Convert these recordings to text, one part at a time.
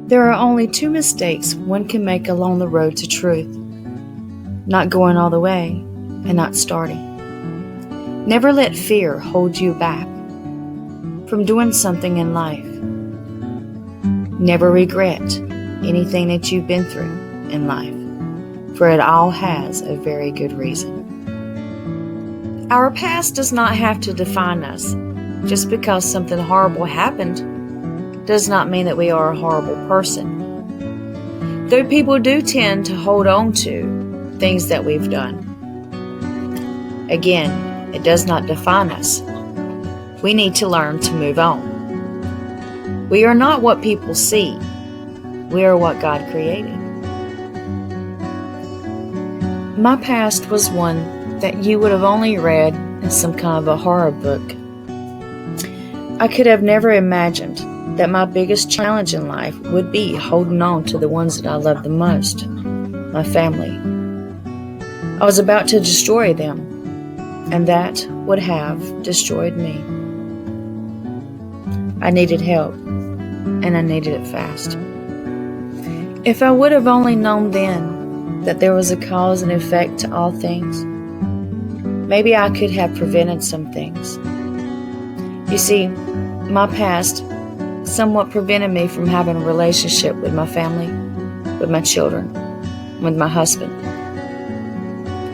There are only two mistakes one can make along the road to truth: not going all the way and not starting. Never let fear hold you back from doing something in life. Never regret anything that you've been through in life, for it all has a very good reason. Our past does not have to define us. Just because something horrible happened does not mean that we are a horrible person. Though people do tend to hold on to things that we've done. Again, it does not define us. We need to learn to move on. We are not what people see. We are what God created. My past was one that you would have only read in some kind of a horror book. I could have never imagined that my biggest challenge in life would be holding on to the ones that I love the most, my family. I was about to destroy them, and that would have destroyed me. I needed help, and I needed it fast. If I would have only known then that there was a cause and effect to all things, maybe I could have prevented some things. You see, my past somewhat prevented me from having a relationship with my family, with my children, with my husband.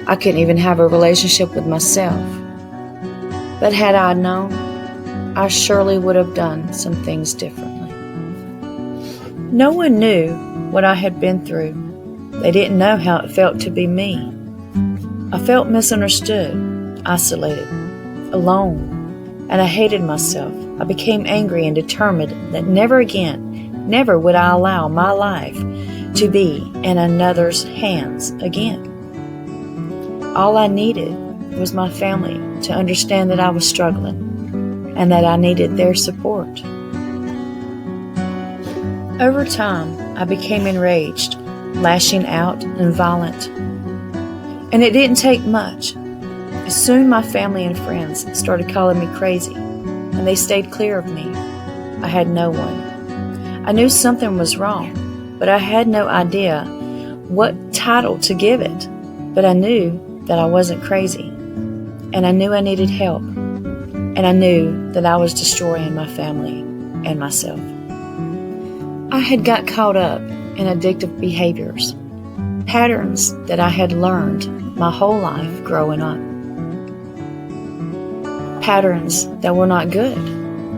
I couldn't even have a relationship with myself. But had I known, I surely would have done some things differently. No one knew what I had been through. They didn't know how it felt to be me. I felt misunderstood, isolated, alone, and I hated myself. I became angry and determined that never again, never would I allow my life to be in another's hands again. All I needed was my family to understand that I was struggling and that I needed their support. Over time, I became enraged, lashing out and violent. And it didn't take much. Soon my family and friends started calling me crazy, and they stayed clear of me. I had no one. I knew something was wrong, but I had no idea what title to give it. But I knew that I wasn't crazy, and I knew I needed help, and I knew that I was destroying my family and myself. I had got caught up in addictive behaviors, patterns that I had learned my whole life growing up. Patterns that were not good,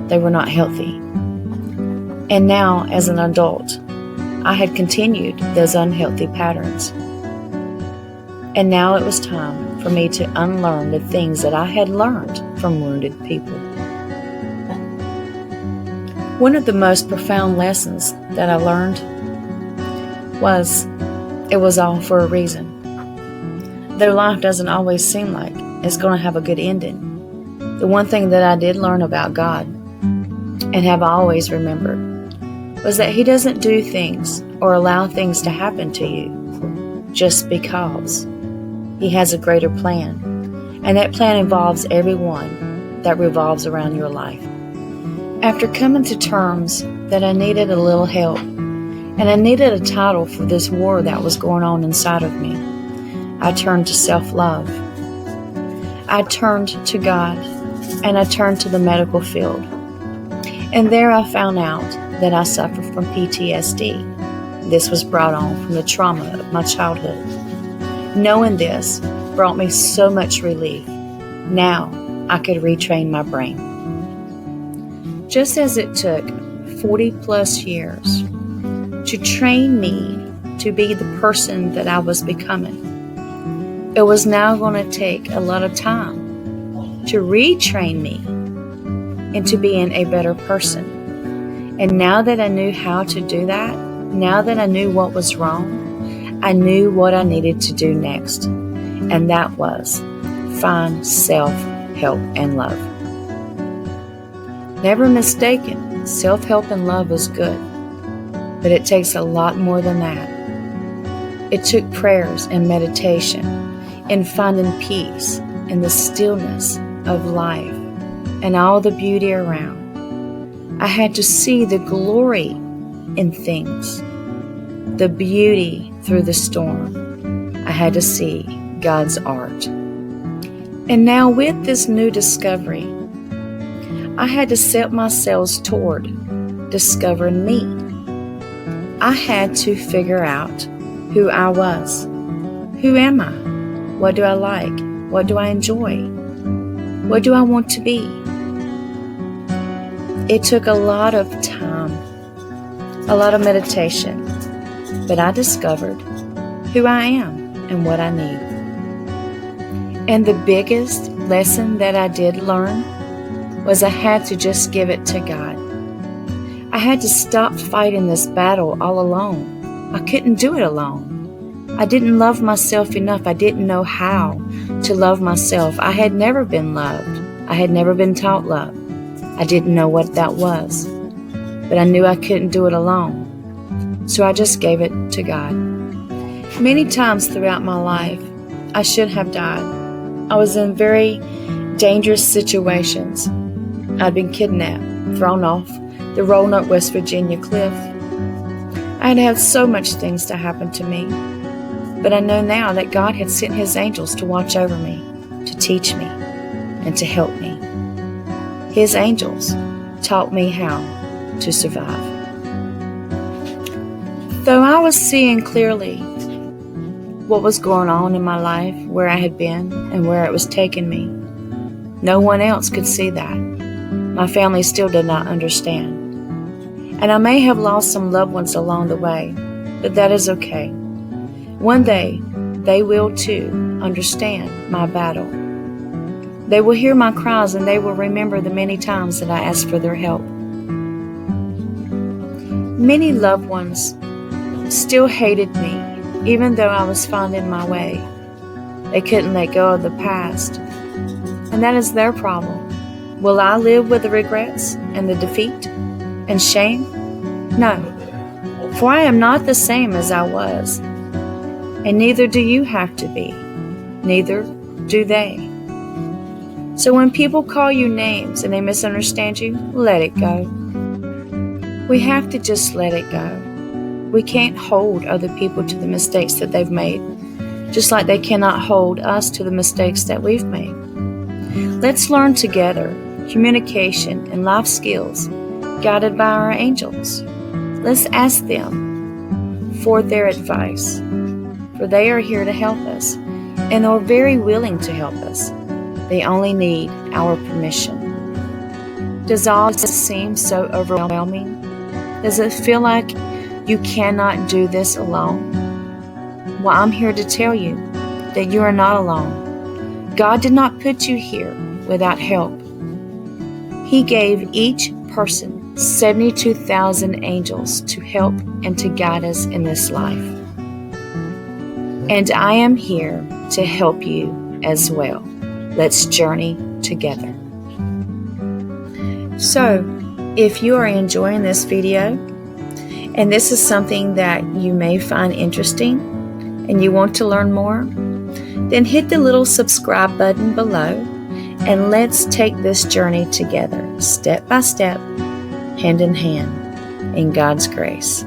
they were not healthy. And now, as an adult, I had continued those unhealthy patterns. And now it was time for me to unlearn the things that I had learned from wounded people. One of the most profound lessons that I learned was it was all for a reason. Though life doesn't always seem like it's going to have a good ending, the one thing that I did learn about God and have always remembered was that He doesn't do things or allow things to happen to you just because. He has a greater plan, and that plan involves everyone that revolves around your life. After coming to terms that I needed a little help, and I needed a title for this war that was going on inside of me, I turned to self-love. I turned to God, and I turned to the medical field. And there I found out that I suffered from PTSD. This was brought on from the trauma of my childhood. Knowing this brought me so much relief. Now I could retrain my brain. Just as it took 40 plus years to train me to be the person that I was becoming, it was now going to take a lot of time to retrain me into being a better person. And now that I knew how to do that, now that I knew what was wrong, I knew what I needed to do next. And that was find self-help and love. Never mistaken, self-help and love is good, but it takes a lot more than that. It took prayers and meditation and finding peace in the stillness of life and all the beauty around. I had to see the glory in things, the beauty through the storm. I had to see God's art. And now with this new discovery, I had to set myself toward discovering me. I had to figure out who I was. Who am I? What do I like? What do I enjoy? What do I want to be? It took a lot of time, a lot of meditation, but I discovered who I am and what I need. And the biggest lesson that I did learn was I had to just give it to God. I had to stop fighting this battle all alone. I couldn't do it alone. I didn't love myself enough. I didn't know how to love myself. I had never been loved. I had never been taught love. I didn't know what that was. But I knew I couldn't do it alone. So I just gave it to God. Many times throughout my life, I should have died. I was in very dangerous situations. I'd been kidnapped, thrown off the Roanoke, West Virginia cliff. I had had so much things to happen to me. But I know now that God had sent His angels to watch over me, to teach me, and to help me. His angels taught me how to survive. Though I was seeing clearly what was going on in my life, where I had been, and where it was taking me, no one else could see that. My family still did not understand. And I may have lost some loved ones along the way, but that is okay. One day, they will too understand my battle. They will hear my cries and they will remember the many times that I asked for their help. Many loved ones still hated me, even though I was finding my way. They couldn't let go of the past, and that is their problem. Will I live with the regrets and the defeat and shame? No, for I am not the same as I was, and neither do you have to be. Neither do they. So when people call you names and they misunderstand you, let it go. We have to just let it go. We can't hold other people to the mistakes that they've made, just like they cannot hold us to the mistakes that we've made. Let's learn together communication and life skills guided by our angels. Let's ask them for their advice, for they are here to help us and are very willing to help us. They only need our permission. Does all this seem so overwhelming? Does it feel like you cannot do this alone? Well, I'm here to tell you that you are not alone. God did not put you here without help. He gave each person 72,000 angels to help and to guide us in this life. And I am here to help you as well. Let's journey together. So, if you are enjoying this video, and this is something that you may find interesting, and you want to learn more, then hit the little subscribe button below, and let's take this journey together, step by step, hand in hand, in God's grace.